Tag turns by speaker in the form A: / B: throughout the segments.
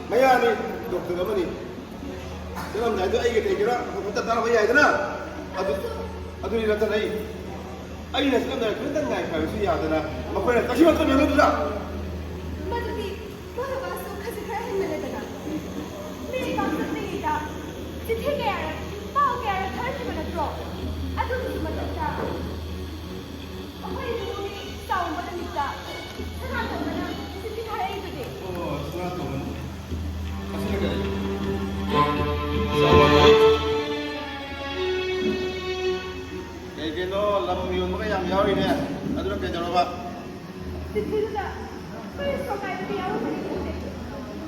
A: mayani doktor amani dalam nado ai ke kira ta ta ba yai dana adu ni ratan ai ai na kan da kun dan ngai ka su ya dana makwai na kashi wata ne da
B: madudi ba ba so kashi kai hin ne daga ni ba su ne da ti ke ya ba ke ya ta shi mana to adu ni ma ta akwai ni sau ba da ni ta kana da mana ti ti kai ai de
A: oh suna to asli ka cái đó làm nhiều mấy cái dòng dõi nè, ở đó cái nào đó
B: thì là cái số cái gì đó mình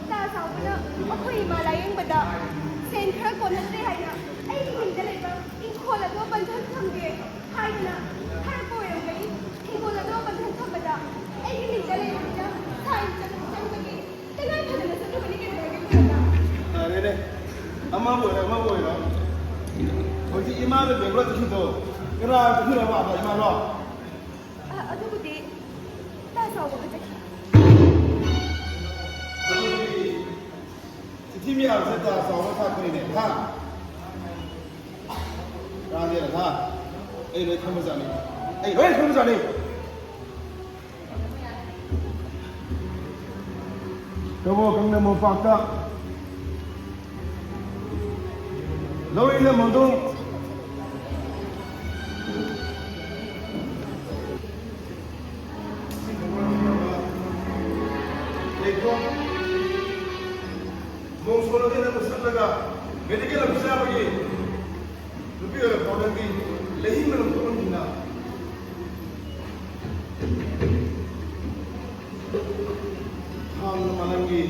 B: ta sao bây giờ ông quỳ mà lại anh bật đó xem khác còn hết đây hay nè ấy mình cái này bao in khô là tôi bận thân thầm gì hay nè hai cô em cái in khô là tôi bận thân thầm bật đó ấy mình cái này nhá hay chân chân cái cái này thật là sẽ được cái này
A: đây đây, amma boy đó, hồi chị ima được việc rồi thì thôi, cái nào cũng là bảo vậy mà lo.
B: ở đâu có tí ta sao có cái
A: ที่มีอะไรจะสอนว่าคนนี้ท่าร้านนี้นะท่าไอ้เลยทำมาจากนี้ไอ้เฮ้ยทำมาจากนี้ตัวโบกังเนมฟักตาเราอีเลมันต้องMungkin ada masalah juga. Medical masalah lagi. Lebih ada problem di lehi menentukan dina. Hang malangi.